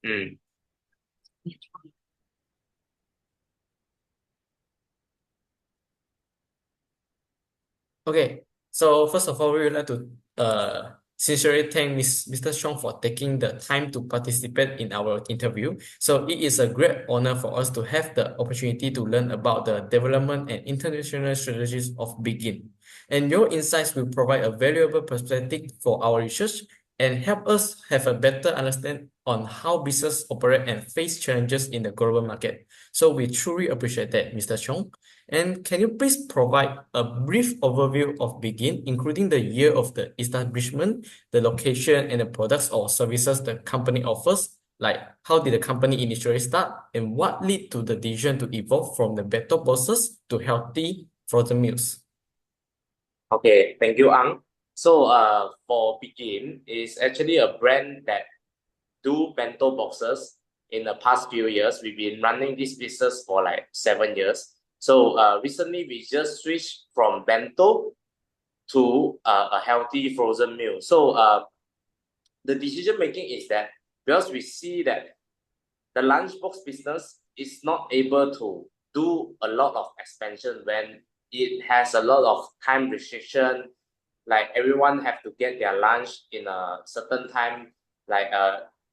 Mm. Okay, so first of all, we would like to sincerely thank Mr. Chong for taking the time to participate in our interview. So it is a great honor for us to have the opportunity to learn about the development and international strategies of Begin. And your insights will provide a valuable perspective for our research and help us have a better understanding on how business operate and face challenges in the global market. So we truly appreciate that, Mr. Chong. And can you please provide a brief overview of Begin, including the year of the establishment, the location, and the products or services the company offers? Like, how did the company initially start, and what led to the decision to evolve from the bento boxes to healthy frozen meals? Okay, thank you, Ang. So, for Begin is actually a brand that do bento boxes in the past few years. We've been running this business for like 7 years. So, recently we just switched from bento to a healthy frozen meal. So, the decision making is that because we see that the lunchbox business is not able to do a lot of expansion when it has a lot of time restriction, like everyone have to get their lunch in a certain time, like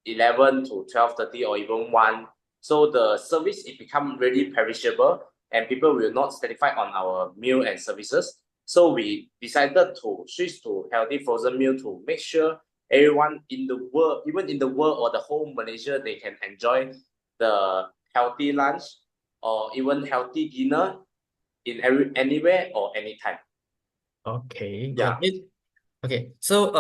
11 to 12:30 or even 1. So the service it become really perishable and people will not satisfy on our meal and services. So we decided to switch to healthy frozen meal to make sure everyone in the world, even in the world or the whole Malaysia, they can enjoy the healthy lunch or even healthy dinner in anywhere or anytime. Okay, got Yeah. it. Okay, so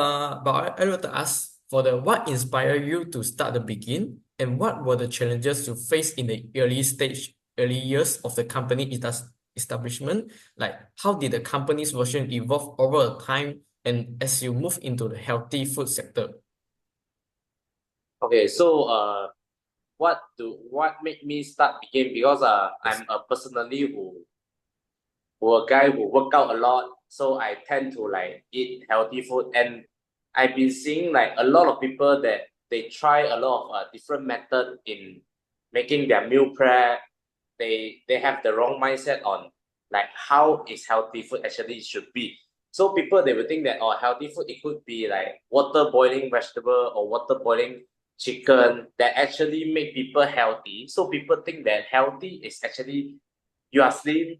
but I want to ask for the what inspired you to start the Begin, and what were the challenges you faced in the early years of the company establishment? Like, how did the company's version evolve over time, and as you move into the healthy food sector? Okay. So what made me start Begin because Yes. I'm a personally who a guy who work out a lot, so I tend to like eat healthy food, and I've been seeing like a lot of people that they try a lot of different method in making their meal prep. They have the wrong mindset on like how is healthy food actually should be. So people they will think that oh healthy food it could be like water boiling vegetable or water boiling chicken that actually make people healthy. So people think that healthy is actually you are slim,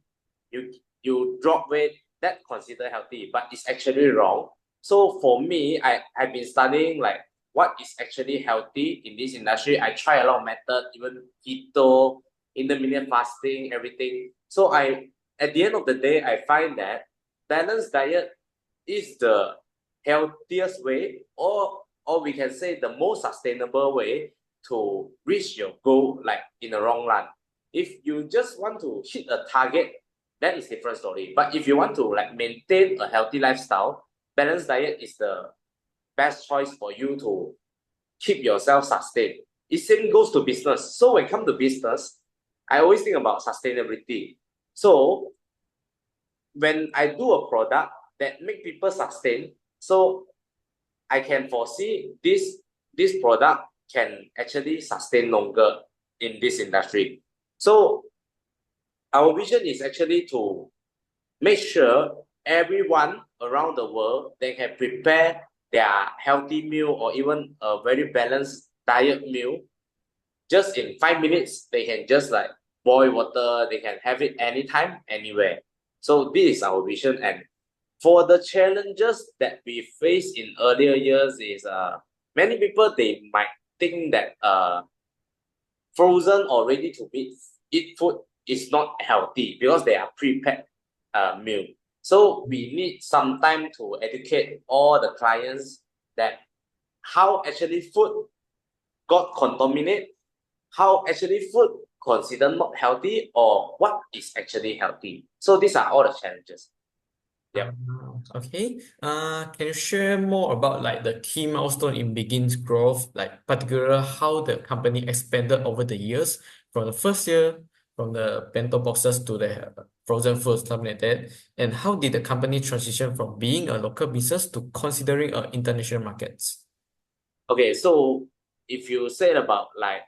you you drop weight, that considered healthy, but it's actually wrong. So for me, I've been studying like what is actually healthy in this industry. I try a lot of method, even keto, intermittent fasting, everything. So I at the end of the day, I find that balanced diet is the healthiest way, or we can say the most sustainable way to reach your goal like in the long run. If you just want to hit a target, that is different story. But if you want to like maintain a healthy lifestyle, balanced diet is the best choice for you to keep yourself sustained. It same goes to business. So when it comes to business, I always think about sustainability. So when I do a product that make people sustain, so I can foresee this product can actually sustain longer in this industry. So our vision is actually to make sure everyone around the world they can prepare their healthy meal or even a very balanced diet meal just in 5 minutes. They can just like boil water, they can have it anytime anywhere. So this is our vision. And for the challenges that we face in earlier years is many people they might think that frozen or ready to eat food is not healthy because they are prepared meal. So we need some time to educate all the clients that how actually food got contaminated, how actually food considered not healthy, or what is actually healthy. So these are all the challenges. Ah, Yep. okay. Can you share more about like the key milestone in Begin's growth, like particular how the company expanded over the years from the first year, from the bento boxes to the frozen foods, something like that, and how did the company transition from being a local business to considering international markets? Okay, so if you say about like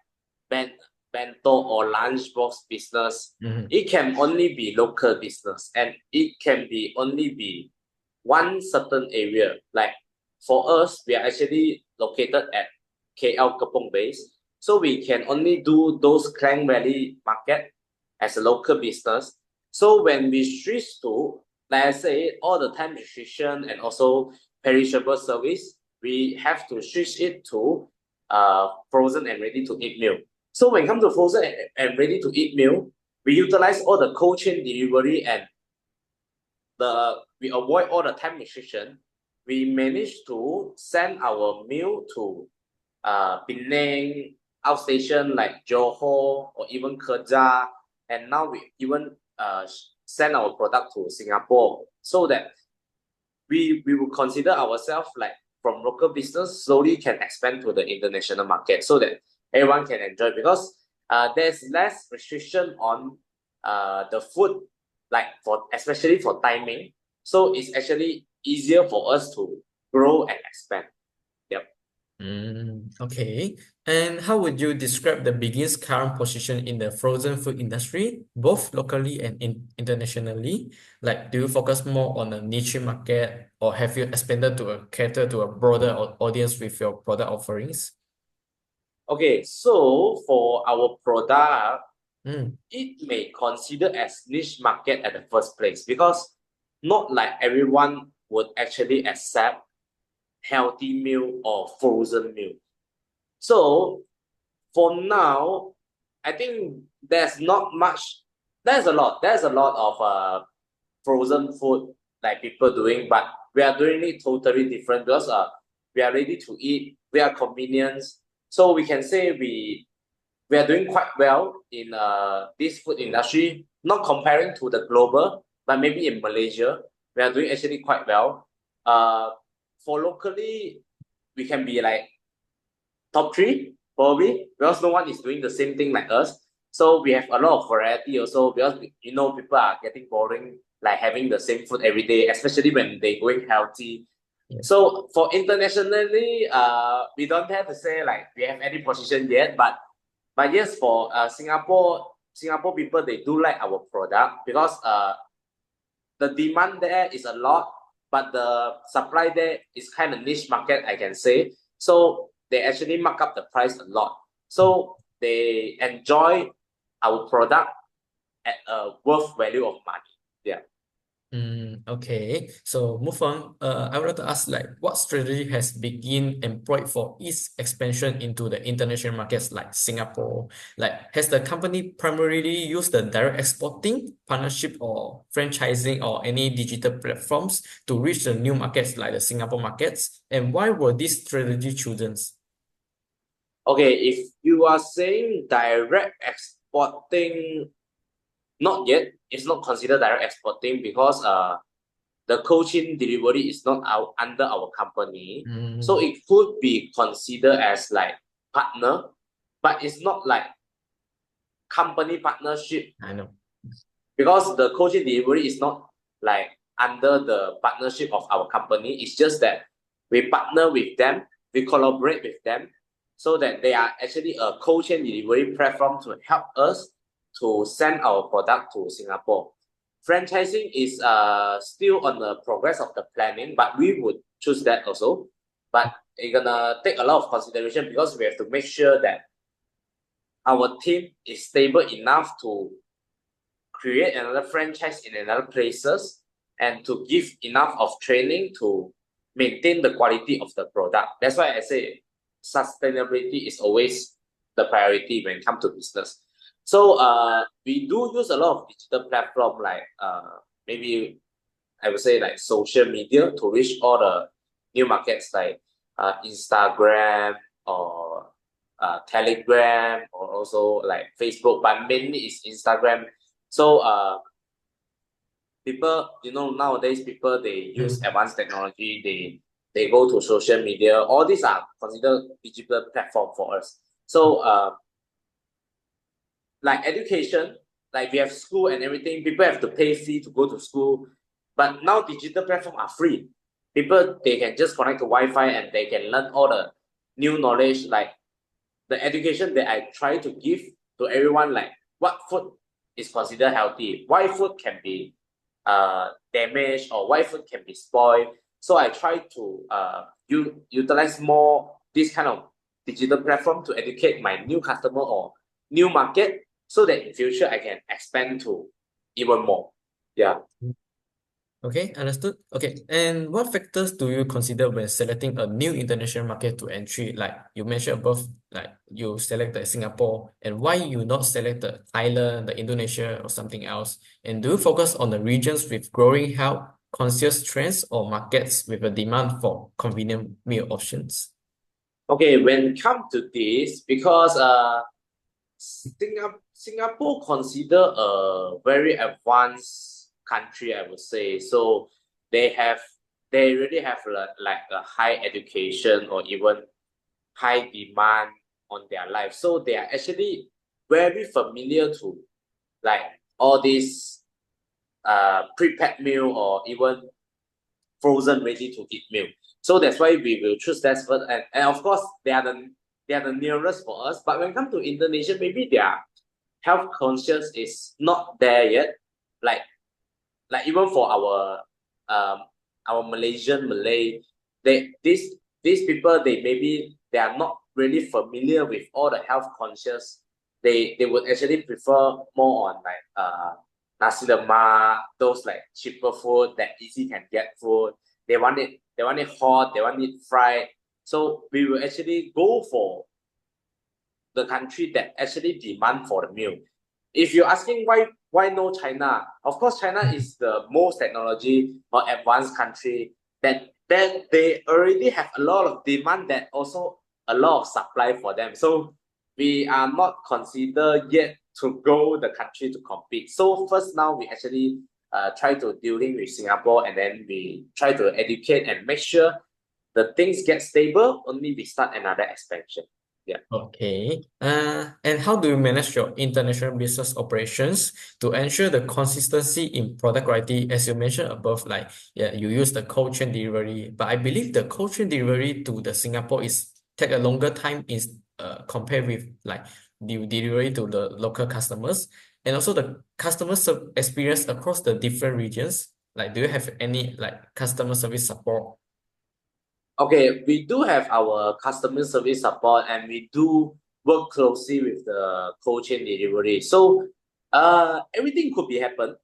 bento or lunchbox business, it can only be local business and it can be only be one certain area. Like for us, we are actually located at KL Kepong base, so we can only do those Klang Valley market as a local business. So when we switch to, like I say, all the time restriction and also perishable service, we have to switch it to frozen and ready to eat meal. So when it comes to frozen and ready to eat meal, we utilize all the cold chain delivery and we avoid all the time restriction. We managed to send our meal to Penang, outstation like Johor or even Kerja, and now we even send our product to Singapore, so that we will consider ourselves like from local business slowly can expand to the international market so that everyone can enjoy, because there's less restriction on the food, like for especially for timing. So it's actually easier for us to grow and expand. Yep. Okay. And how would you describe the Begin's current position in the frozen food industry, both locally and internationally? Like, do you focus more on a niche market, or have you expanded to cater to a broader audience with your product offerings? Okay, so for our product, Mm, it may consider as niche market at the first place, because not like everyone would actually accept healthy meal or frozen meal. So for now, I think there's not much. There's a lot. There's a lot of frozen food like people doing, but we are doing it totally different, because we are ready to eat. We are convenience, so we can say we are doing quite well in this food industry. Not comparing to the global, but maybe in Malaysia, we are doing actually quite well. For locally, we can be like top three probably, because no one is doing the same thing like us. So we have a lot of variety also, because people are getting boring like having the same food every day, especially when they going healthy. yes. So for internationally, we don't have to say like we have any position yet, but yes, for Singapore people, they do like our product, because the demand there is a lot, but the supply there is kind of niche market, I can say. So they actually mark up the price a lot. So they enjoy our product at a worth value of money. Yeah. Okay, so move on. I would like to ask, like, what strategy has Begin employed for its expansion into the international markets like Singapore? Like, has the company primarily used the direct exporting, partnership, or franchising, or any digital platforms to reach the new markets like the Singapore markets? And why were these strategy chosen? Okay, if you are saying direct exporting, not yet. It's not considered direct exporting, because the coaching delivery is not under our company. So it could be considered as like partner, but it's not like company partnership, I know. because the coaching delivery is not like under the partnership of our company. It's just that we partner with them, we collaborate with them, so that they are actually a coaching delivery platform to help us to send our product to Singapore. Franchising is still on the progress of the planning, but we would choose that also. But it's gonna take a lot of consideration, because we have to make sure that our team is stable enough to create another franchise in another places, and to give enough of training to maintain the quality of the product. That's why I say sustainability is always the priority when it comes to business. So we do use a lot of digital platform, like maybe I would say like social media, to reach all the new markets, like Instagram or Telegram, or also like Facebook, but mainly it's Instagram. So people, nowadays people, they use advanced technology, they go to social media. All these are considered digital platform for us. So like education, like we have school and everything, people have to pay fee to go to school, but now digital platform are free. People, they can just connect to Wi-Fi and they can learn all the new knowledge, like the education that I try to give to everyone, like what food is considered healthy, why food can be damaged, or why food can be spoiled. So I try to utilize more this kind of digital platform to educate my new customer or new market, so that in future I can expand to even more. Yeah. Okay, understood. Okay, and what factors do you consider when selecting a new international market to entry? Like you mentioned above, like you selected Singapore, and why you not select the Thailand, the Indonesia, or something else? And do you focus on the regions with growing health conscious trends or markets with a demand for convenient meal options? Okay, when it comes to this, because Singapore consider a very advanced country, I would say. So they really have like a high education or even high demand on their life. So they are actually very familiar to like all these prepared meal or even frozen ready to eat meal. So that's why we will choose that first. And of course they are the nearest for us. But when it comes to Indonesia, maybe their health conscious is not there yet. Like even for our Malaysian Malay, these people, they maybe they are not really familiar with all the health conscious. They would actually prefer more on like nasi lemak, those like cheaper food that easy can get food. They want it hot, they want it fried. So we will actually go for the country that actually demand for the meal. If you're asking why no China, of course China is the most technology or advanced country that they already have a lot of demand, that also a lot of supply for them. So we are not considered yet to go the country to compete. So first now we actually try to dealing with Singapore, and then we try to educate and make sure the things get stable. Only we start another expansion. Yeah. Okay. And how do you manage your international business operations to ensure the consistency in product quality? As you mentioned above, like yeah, you use the cold chain delivery, but I believe the cold chain delivery to the Singapore is take a longer time is compared with like the delivery to the local customers, and also the experience across the different regions. Like, do you have any like customer service support? Okay, we do have our customer service support, and we do work closely with the cold chain delivery. So everything could be happen.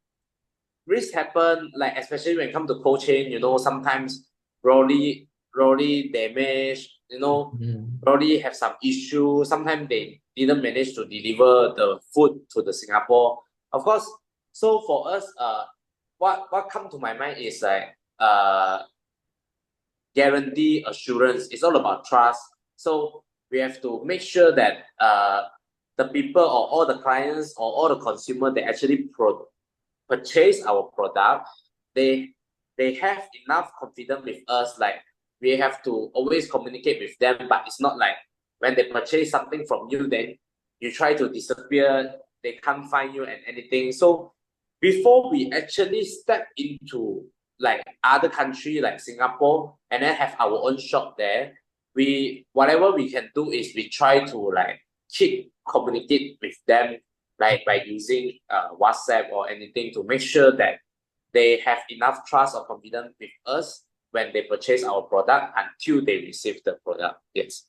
Risk happen, like especially when it comes to cold chain, sometimes rolly damage, Mm. rolly have some issue. Sometimes they didn't manage to deliver the food to the Singapore. Of course, so for us, what come to my mind is like guarantee assurance. It's all about trust. So we have to make sure that the people or all the clients or all the consumer that actually purchase our product, they they have enough confidence with us. Like we have to always communicate with them, but it's not like when they purchase something from you, then you try to disappear, they can't find you and anything. So before we actually step into like other country like Singapore and then have our own shop there, we whatever we can do is we try to like keep communicate with them, like by using WhatsApp or anything, to make sure that they have enough trust or confidence with us when they purchase our product until they receive the product. Yes.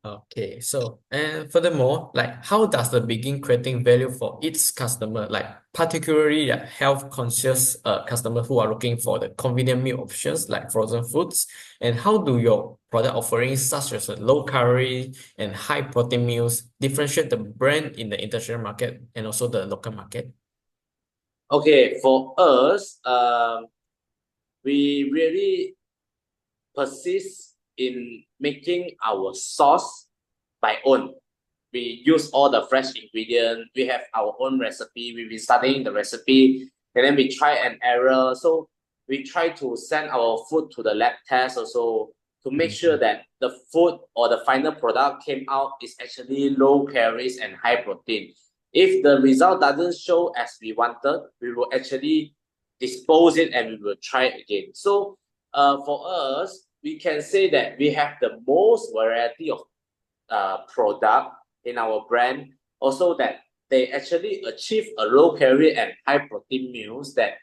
Okay, so and furthermore, like how does the begin creating value for its customer, like particularly health conscious customer who are looking for the convenient meal options like frozen foods, and how do your product offerings such as low calorie and high protein meals differentiate the brand in the international market and also the local market? Okay, for us, we really persist in making our sauce by own. We use all the fresh ingredient. We have our own recipe. We've been studying the recipe, and then we try and error. So we try to send our food to the lab test also, to make sure Mhm. that the food or the final product came out is actually low calories and high protein. If the result doesn't show as we wanted, we will actually dispose it and we will try it again. So for us, we can say that we have the most variety of product in our brand, also that they actually achieve a low calorie and high protein meals that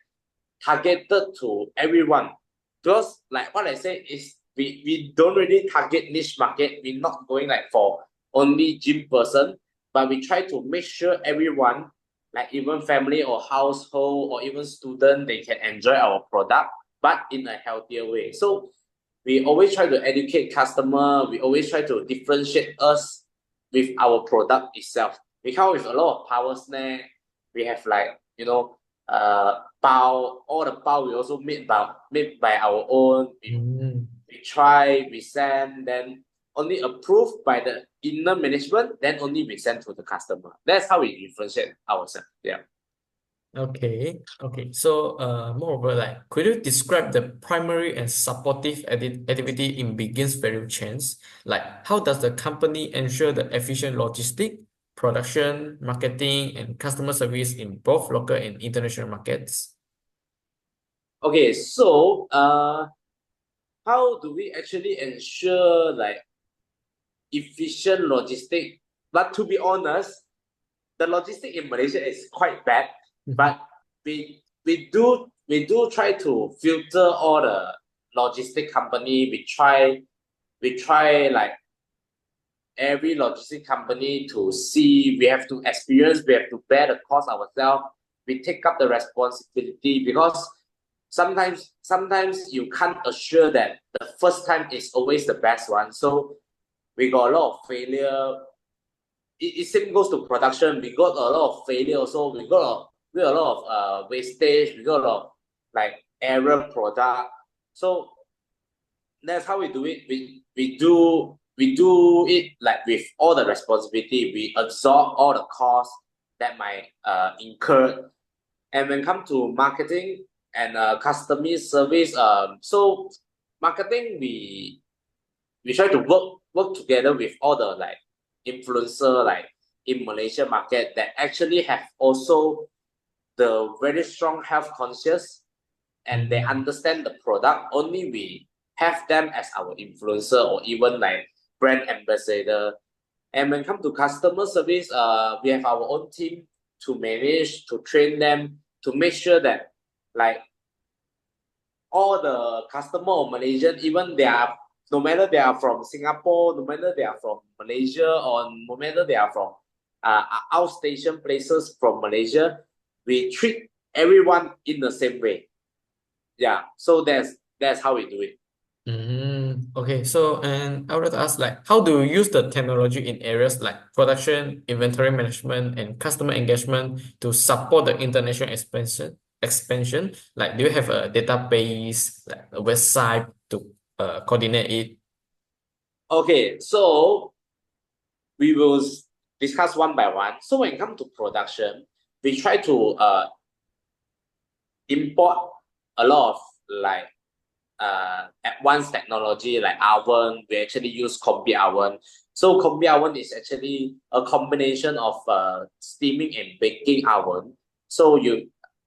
targeted to everyone. Because like what I say is we don't really target niche market. We're not going like for only gym person, but we try to make sure everyone, like even family or household or even student, they can enjoy our product, but in a healthier way. So we always try to educate customer. We always try to differentiate us with our product itself. We come with a lot of power snack. We have like bao. All the bao we also made by our own. We try, we send, then only approved by the inner management, then only we send to the customer. That's how we differentiate ourselves. Yeah. Okay. So, moreover, like, could you describe the primary and supportive activity in Begin's value chains? Like, how does the company ensure the efficient logistic, production, marketing, and customer service in both local and international markets? Okay, so how do we actually ensure like efficient logistic? But to be honest, the logistic in Malaysia is quite bad. But we do try to filter all the logistic company. We try like every logistic company to see. We have to experience. We have to bear the cost ourselves. We take up the responsibility because sometimes you can't assure that the first time is always the best one. So we got a lot of failure. It same goes to production. We got a lot of failure also. We got a lot of wastage. We got a lot of like error product. So that's how we do it. We do it like with all the responsibility. We absorb all the costs that might incur. And when it comes to marketing and customer service, so marketing we try to work together with all the like influencer like in Malaysia market that actually have also the very strong health conscious and they understand the product. Only we have them as our influencer or even like brand ambassador. And when it comes to customer service, we have our own team to manage, to train them, to make sure that like all the customer of Malaysian, even they are no matter they are from Singapore, no matter they are from Malaysia, or no matter they are from outstation places from Malaysia, we treat everyone in the same way. Yeah, so that's how we do it. Okay, so and I would like to ask, like, how do you use the technology in areas like production, inventory management, and customer engagement to support the international expansion? Like, do you have a database, like a website to coordinate it? Okay, so we will discuss one by one. So when it comes to production, we try to import a lot of like advanced technology like oven. We actually use combi oven. So combi oven is actually a combination of steaming and baking oven. So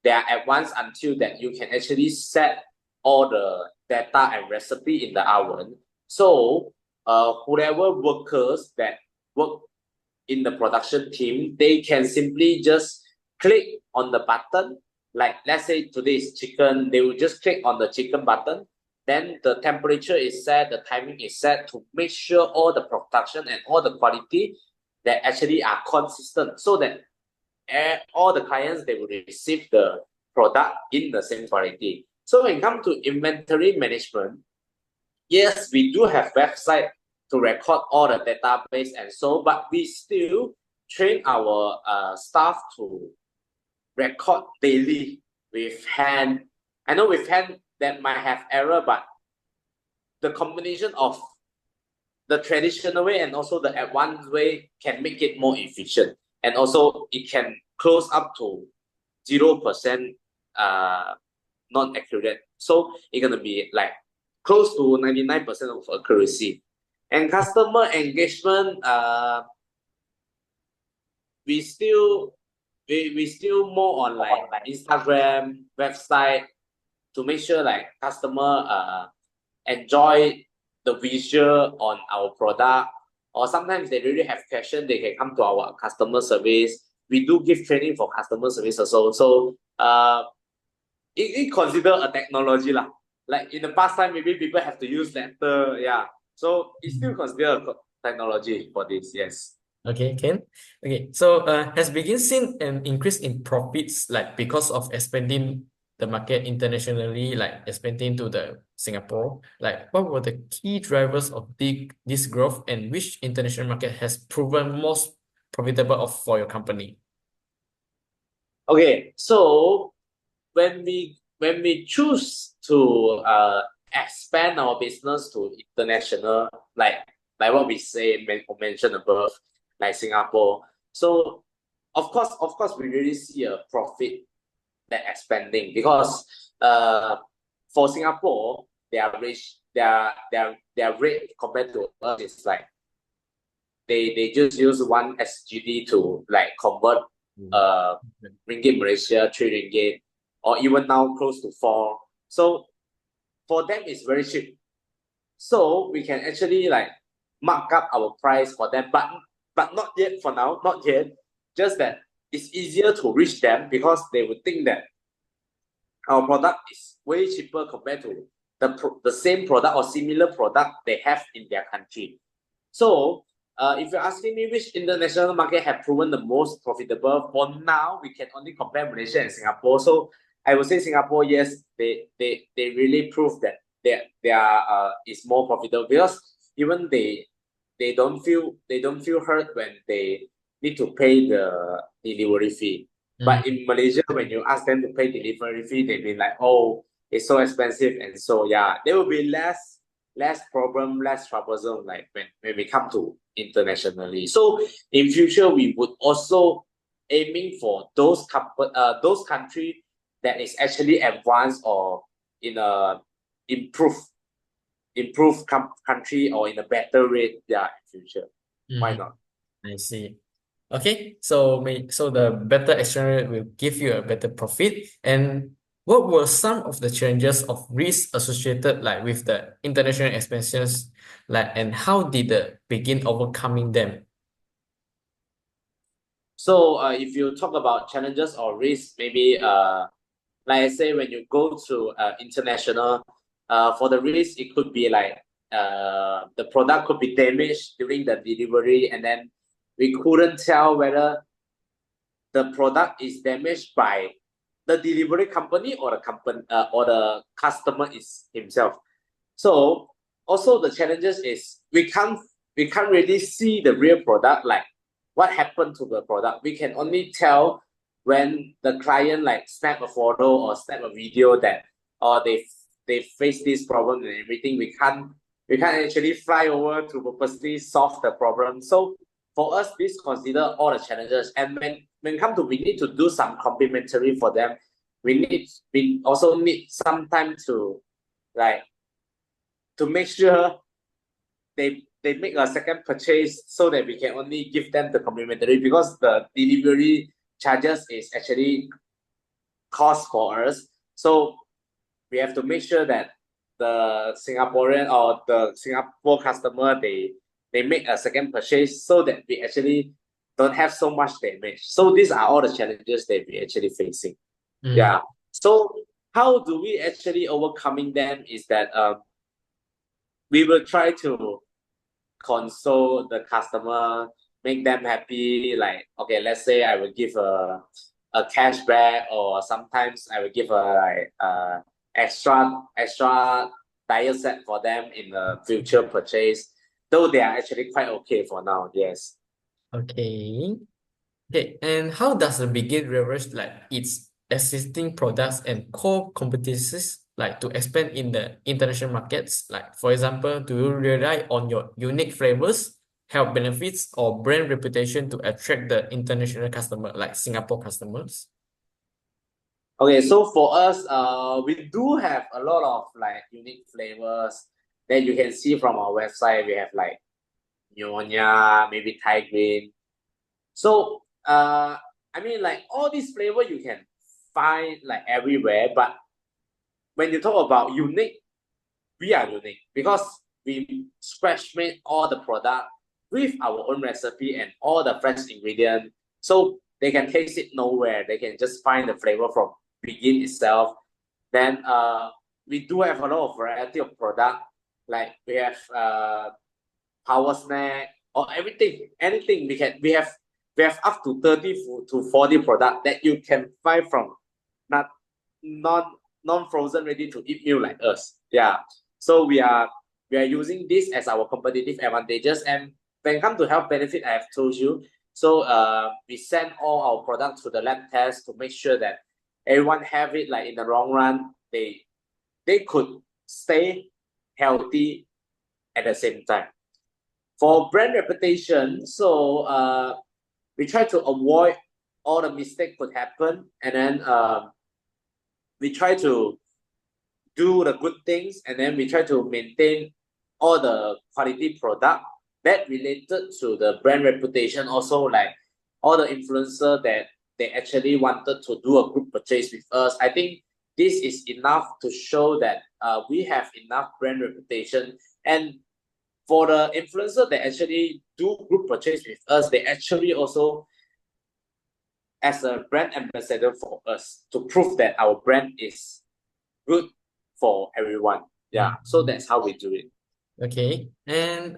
they are advanced until that you can actually set all the data and recipe in the oven. So whoever workers that work in the production team, they can simply just click on the button. Like let's say today is chicken, they will just click on the chicken button. Then the temperature is set, the timing is set to make sure all the production and all the quality that actually are consistent, so that all the clients they will receive the product in the same quality. So when it comes to inventory management, yes, we do have website to record all the database and so, but we still train our staff to record daily with hand. I know with hand that might have error, but the combination of the traditional way and also the advanced way can make it more efficient. And also it can close up to 0% non accurate. So it's gonna be like close to 99% of accuracy. And customer engagement, we still more on like Instagram, website to make sure like customer enjoy the visual on our product. or sometimes they really have question, they can come to our customer service. We do give training for customer service also. So it consider a technology lah. Like in the past time, maybe people have to use letter, yeah. So it's still considered a technology for this, yes. Okay, Ken. Okay, so has Begin seen an increase in profits like because of expanding the market internationally, like expanding to the Singapore? Like what were the key drivers of this growth and which international market has proven most profitable for your company? Okay, so when we choose to expand our business to international, like what we say mentioned above, like Singapore. So of course we really see a profit that expanding because for Singapore their rate compared to us is like they just use one SGD to like convert ringgit Malaysia 3 ringgit, or even now close to 4. So for them it's very cheap. So we can actually like mark up our price for them, but not yet for now, not yet. Just that it's easier to reach them because they would think that our product is way cheaper compared to the same product or similar product they have in their country. So if you're asking me which international market have proven the most profitable, for now we can only compare Malaysia and Singapore. So I would say Singapore, yes, they really prove that they are is more profitable because even they don't feel hurt when they need to pay the delivery fee. But in Malaysia, when you ask them to pay delivery fee, they be like, oh, it's so expensive, and so yeah, there will be less problem, less troublesome like when we come to internationally. So in future, we would also aiming for those country that is actually advanced or in a improved country or in a better rate, yeah, in future. Why not? I see. Okay, so the better exchange rate will give you a better profit. And what were some of the challenges of risk associated like with the international expansions, like and how did the Begin overcoming them? So if you talk about challenges or risks, maybe like I say, when you go to international, for the risk, it could be like the product could be damaged during the delivery, and then we couldn't tell whether the product is damaged by the delivery company or the company or the customer is himself. So also the challenges is we can't really see the real product, like what happened to the product. We can only tell when the client like snap a photo or snap a video that they face this problem and everything. We can't actually fly over to purposely solve the problem. So for us, this consider all the challenges. And when come to we need to do some complementary for them. We also need some time to like to make sure they make a second purchase so that we can only give them the complimentary, because the delivery charges is actually cost for us. So we have to make sure that the Singaporean or the Singapore customer they make a second purchase so that we actually don't have so much damage. So these are all the challenges that we actually facing. Yeah. So how do we actually overcoming them is that we will try to console the customer, make them happy. Like, okay, let's say I will give a cashback, or sometimes I will give a like extra tire set for them in the future purchase. Though they are actually quite okay for now. Yes. Okay. Okay, and how does the Begin leverage like its existing products and core competencies like to expand in the international markets? Like, for example, do you rely on your unique flavors, health benefits, or brand reputation to attract the international customer, like Singapore customers? Okay, so for us, we do have a lot of like unique flavors that you can see from our website. We have like Nyonya, maybe Thai green. So I mean, like all these flavor you can find like everywhere. But when you talk about unique, we are unique because we scratch made all the product with our own recipe and all the fresh ingredients. So they can taste it nowhere. They can just find the flavor from begin itself. Then we do have a lot of variety of product. Like we have power snack or everything, anything we have up to 30 to 40 product that you can find from not non-frozen ready to eat meal like us. Yeah. So we are using this as our competitive advantages. And when it comes to health benefit, I have told you. So we send all our products to the lab test to make sure that everyone have it like in the long run. They could stay healthy at the same time. For brand reputation, so we try to avoid all the mistakes could happen, and then we try to do the good things, and then we try to maintain all the quality product that related to the brand reputation. Also, like all the influencer that they actually wanted to do a group purchase with us. I think this is enough to show that we have enough brand reputation. And for the influencer that actually do group purchase with us, they actually also as a brand ambassador for us to prove that our brand is good for everyone. Yeah, so that's how we do it. Okay. And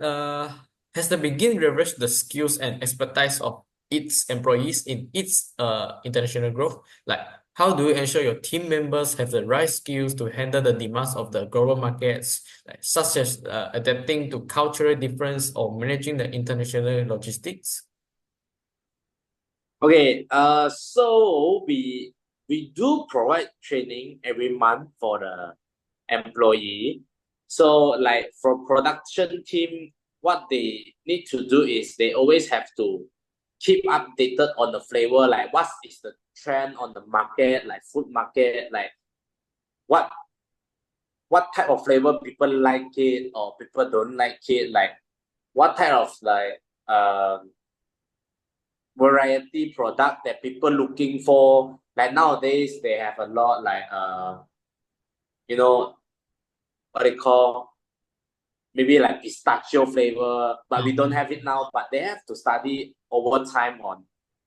has the begin leveraged the skills and expertise of its employees in its international growth? Like, how do you ensure your team members have the right skills to handle the demands of the global markets, like, such as adapting to cultural difference or managing the international logistics? Okay, so we do provide training every month for the employee. So like for production team, what they need to do is they always have to keep updated on the flavor, like what is the trend on the market, like food market, like what type of flavor people like it or people don't like it, like what type of like variety product that people looking for. Like nowadays they have a lot like you know what they call maybe like pistachio flavor, but we don't have it now. But they have to study over time on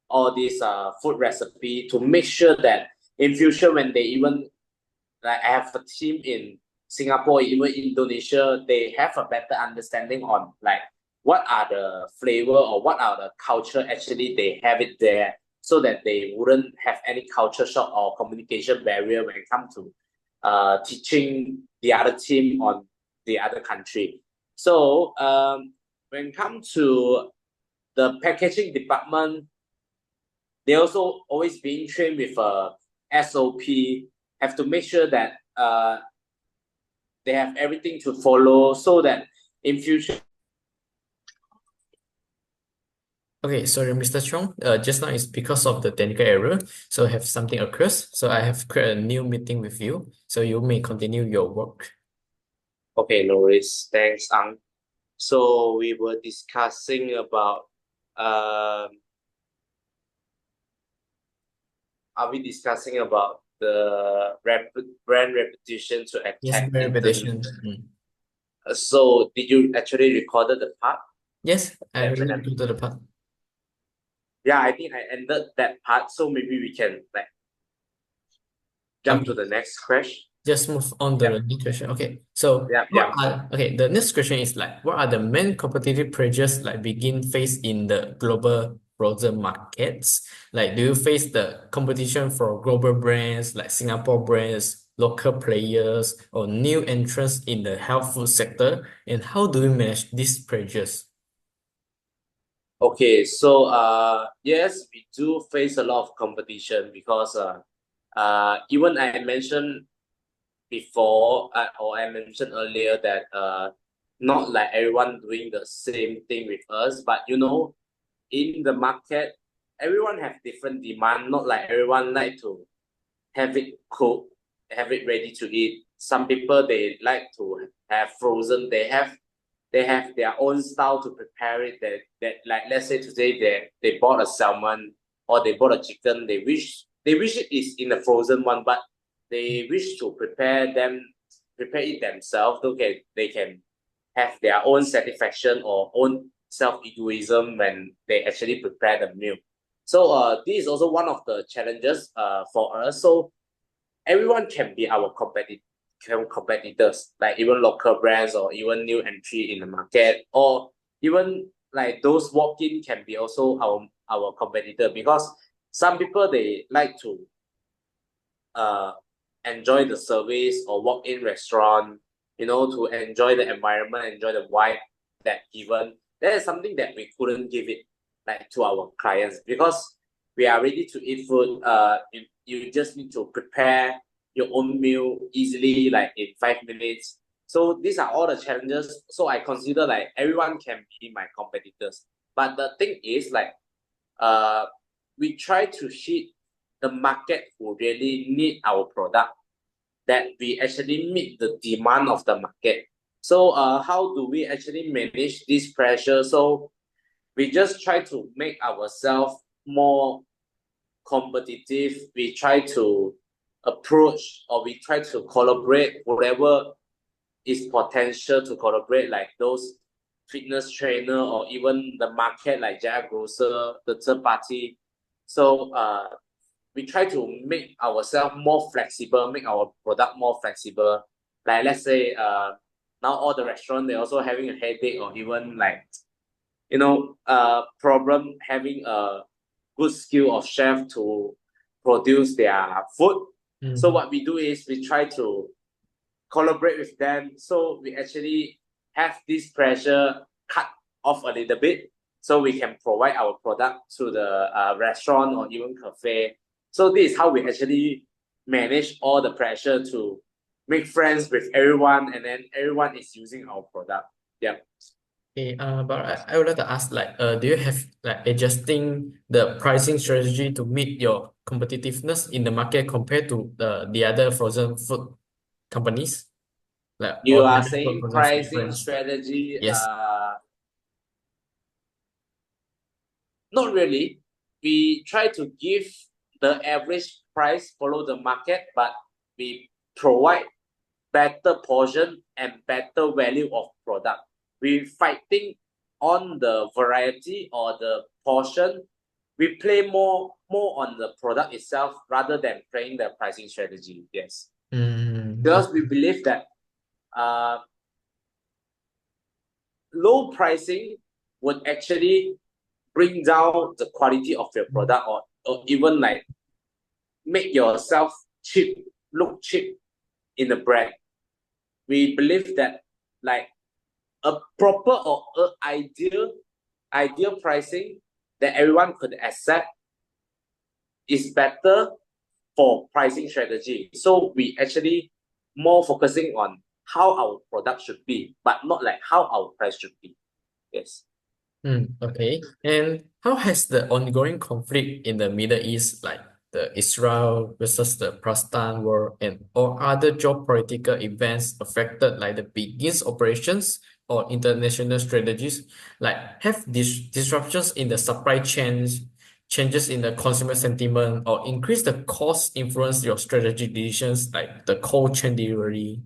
all these food recipe to make sure that in future when they even like I have a team in Singapore, even Indonesia, they have a better understanding on like what are the flavor or what are the culture actually they have it there, so that they wouldn't have any culture shock or communication barrier when it comes to teaching the other team on the other country. So when it comes to the packaging department, they also always being trained with a SOP, have to make sure that they have everything to follow so that in future. Okay, sorry, Mr. Chong. Just now it's because of the technical error, so I have something occurs. So I have created a new meeting with you, so you may continue your work. Okay, no worries. Thanks, Ang. So we were discussing about are we discussing about the brand reputation to Yes, attack very repetition. international? So did you actually recorded the part? Yes, I That already when go to the part. yeah, I think I ended that part. So maybe we can like jump to Okay, the next question. just move on to Yep, the next question. Okay, so yep, yep. the next question is like, what are the main competitive pressures like begin face in the global frozen markets? Like, do you face the competition for global brands like Singapore brands, local players, or new entrants in the health food sector? And how do you manage these pressures? Okay, so yes, we do face a lot of competition because even I mentioned before or I mentioned earlier that not like everyone doing the same thing with us, but in the market everyone have different demand. Not like everyone like to have it cooked, have it ready to eat. Some people they like to have frozen. They have their own style to prepare it. That like let's say today they bought a salmon or they bought a chicken. They wish it is in a frozen one, but they wish to prepare it themselves. Okay, they can have their own satisfaction or own self-egoism when they actually prepare the meal. So this is also one of the challenges for us. So everyone can be our competitors, like even local brands or even new entry in the market, or even like those walk-in can be also our competitor, because some people they like to uh enjoy the service or walk in restaurant, to enjoy the environment, enjoy the vibe that given. That is something that we couldn't give it like to our clients, because we are ready to eat food. You just need to prepare your own meal easily, like in 5 minutes. So these are all the challenges. So I consider like everyone can be my competitors. But the thing is like uh we try to hit the market who really need our product, that we actually meet the demand of the market. So how do we actually manage this pressure? So we just try to make ourselves more competitive. We try to approach, or we try to collaborate whatever is potential to collaborate, like those fitness trainer or even the market like Jaya Grocer, the third party. So we try to make ourselves more flexible, make our product more flexible. Like let's say now all the restaurant they also having a headache, or even like problem having a good skill of chef to produce their food. So what we do is we try to collaborate with them. So we actually have this pressure cut off a little bit, so we can provide our product to the restaurant or even cafe. So this is how we actually manage all the pressure to make friends with everyone, and then everyone is using our product. Yeah. Okay, but I would like to ask, like, do you have like adjusting the pricing strategy to meet your competitiveness in the market compared to the other frozen food companies, like You or the are other saying frozen food pricing brands? strategy, Yes. not really. We try to give the average price follow the market, but we provide better portion and better value of product. We fighting on the variety or the portion. We play more on the product itself rather than playing the pricing strategy. Yes, because we Okay. believe that uh, low pricing would actually bring down the quality of your product, or even like make yourself cheap, look cheap in the brand. We believe that like a proper or ideal pricing that everyone could accept is better for pricing strategy. So we actually more focusing on how our product should be, but not like how our price should be. Yes. Okay. And how has the ongoing conflict in the Middle East, like the Israel versus the Palestine war and or other geopolitical events affected like the business operations or international strategies? Like have these disruptions in the supply chains, changes in the consumer sentiment, or increase the cost influence your strategy decisions like the cold chain delivery?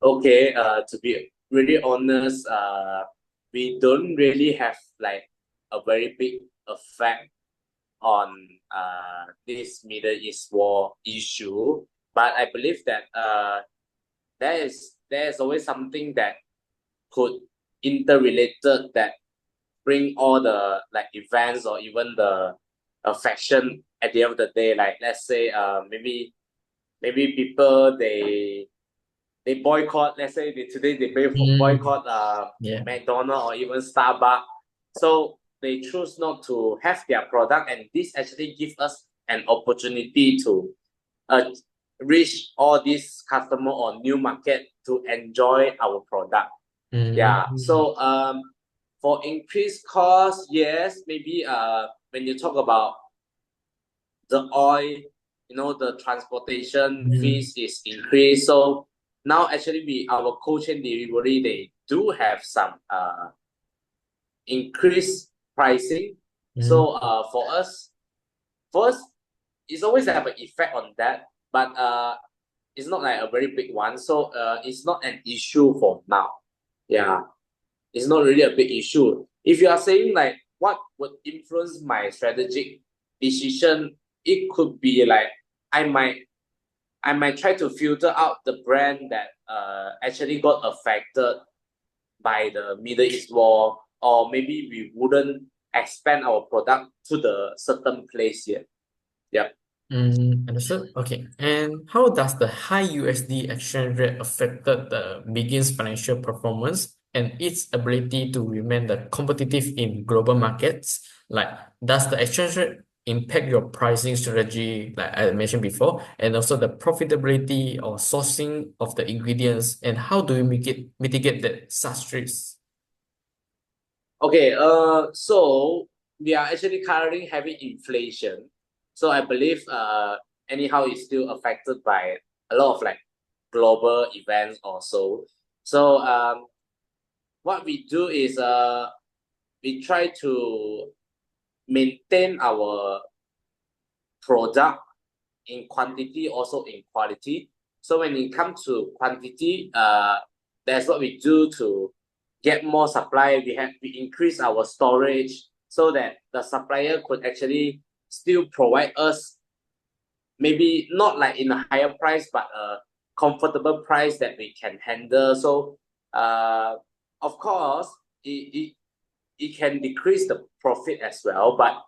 Okay, to be really honest, we don't really have like a very big effect on this Middle East war issue, but I believe that there is always something that could interrelated that bring all the like events or even the affection at the end of the day. Like let's say maybe people they boycott. Let's say today they boycott Yeah. McDonald's or even Starbucks. So they choose not to have their product, and this actually gives us an opportunity to uh, reach all these customer or new market to enjoy our product. Yeah. Mm. So for increased cost, yes, maybe when you talk about the oil, the transportation Mm. fees is increased. So now actually our cold chain delivery they do have some increased pricing. Mm. So for us, first it's always have an effect on that, but it's not like a very big one. So it's not an issue for now. Yeah. It's not really a big issue. If you are saying like what would influence my strategic decision, it could be like I might try to filter out the brand that actually got affected by the Middle East war, or maybe we wouldn't expand our product to the certain place yet. Yep. Understood. Okay. And how does the high USD exchange rate affected the Begin's financial performance and its ability to remain competitive in global markets? Like, does the exchange rate impact your pricing strategy, like I mentioned before, and also the profitability or sourcing of the ingredients, and how do you mitigate that such risks? Okay, so we are actually currently having inflation. So I believe anyhow it's still affected by a lot of like global events also. So what we do is we try to maintain our product in quantity, also in quality. So when it comes to quantity, that's what we do to get more supply. We increase our storage so that the supplier could actually still provide us maybe not like in a higher price, but a comfortable price that we can handle. So of course it can decrease the profit as well, but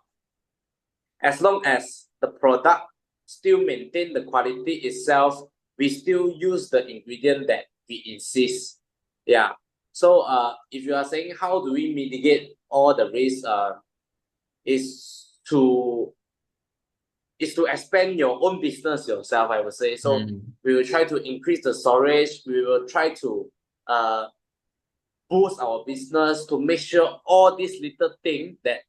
as long as the product still maintain the quality itself, we still use the ingredient that we insist. Yeah. So if you are saying how do we mitigate all the risk, is to expand your own business yourself, I would say. So we will try to increase the storage. We will try to boost our business to make sure all these little things that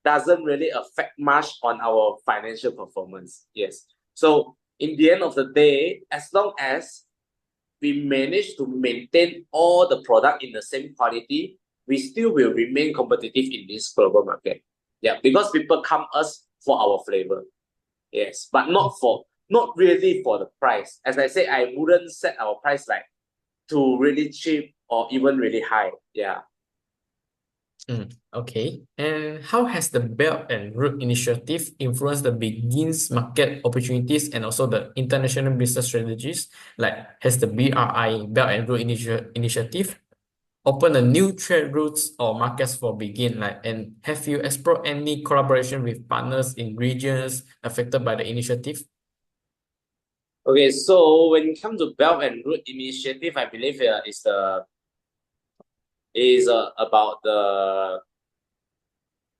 doesn't really affect much on our financial performance. Yes. So in the end of the day, as long as we manage to maintain all the product in the same quality, we still will remain competitive in this global market. Yeah, because people come us for our flavor. Yes, but not really for the price. As I say, I wouldn't set our price like to really cheap or even really high. Yeah. Okay. And how has the Belt and Road Initiative influenced the Begin's market opportunities and also the international business strategies? Like, has the BRI, Belt and Road Initiative, opened a new trade routes or markets for Begin? Like, and have you explored any collaboration with partners in regions affected by the initiative? Okay, so when it comes to Belt and Road Initiative, I believe is about the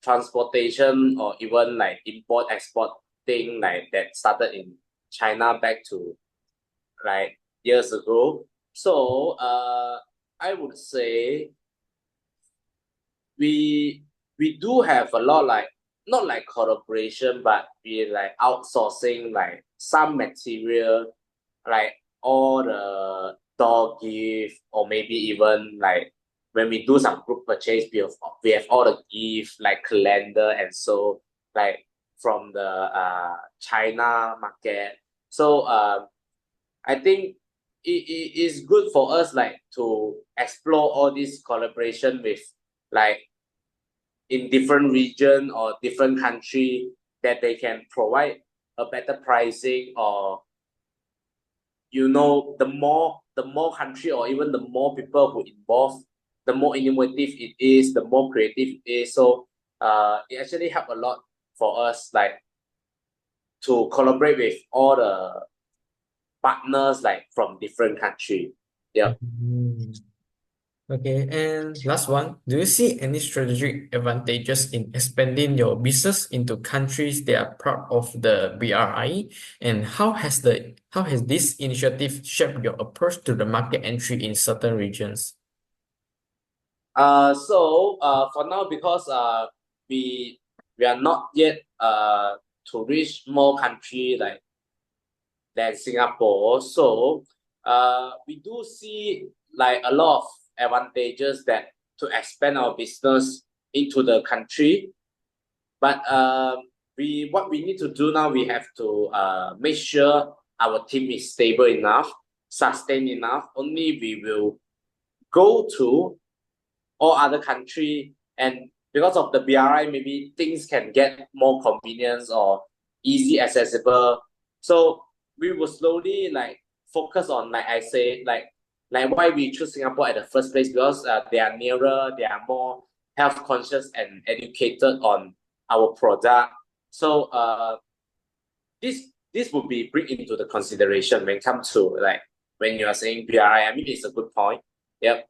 transportation or even like import export thing like that started in China back to like years ago. So I would say we do have a lot like not like collaboration, but we like outsourcing like some material, like all the door gift, or maybe even like when we do some group purchase, we have all the gift like calendar and so like from the China market. So I think it is good for us like to explore all this collaboration with like in different region or different country that they can provide a better pricing, or the more country or even the more people who involve, the more innovative it is, the more creative it is. So it actually helped a lot for us like to collaborate with all the partners like from different country. Yeah. Mhm. Okay, and last one, do you see any strategic advantages in expanding your business into countries that are part of the BRI? And how has this initiative shaped your approach to the market entry in certain regions? For now, because we are not yet to reach more country like than Singapore. So we do see like a lot of advantages that to expand our business into the country. But what we need to do now, we have to make sure our team is stable enough, sustain enough. Only we will go to all other country, and because of the BRI, maybe things can get more convenience or easy accessible. So we will slowly like focus on, like I say, like why we choose Singapore at the first place, because they are nearer, they are more health conscious and educated on our product. So this would be bring into the consideration when it comes to like when you are saying BRI. I mean, it's a good point. Yep.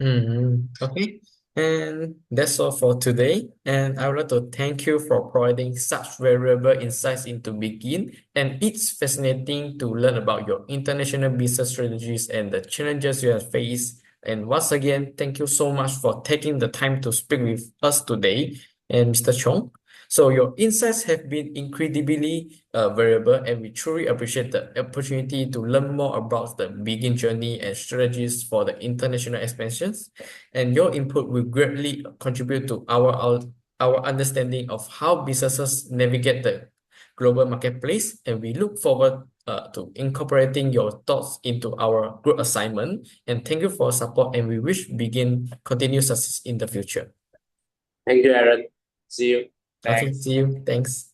Okay. And that's all for today. And I would like to thank you for providing such valuable insights into Begin. And it's fascinating to learn about your international business strategies and the challenges you have faced. And once again, thank you so much for taking the time to speak with us today, and Mr. Chong. So your insights have been incredibly valuable, and we truly appreciate the opportunity to learn more about the Begin journey and strategies for the international expansions. And your input will greatly contribute to our understanding of how businesses navigate the global marketplace. And we look forward to incorporating your thoughts into our group assignment. And thank you for your support, and we wish Begin continued success in the future. Thank you, Aaron. See you. Okay, Thanks. see you. Thanks.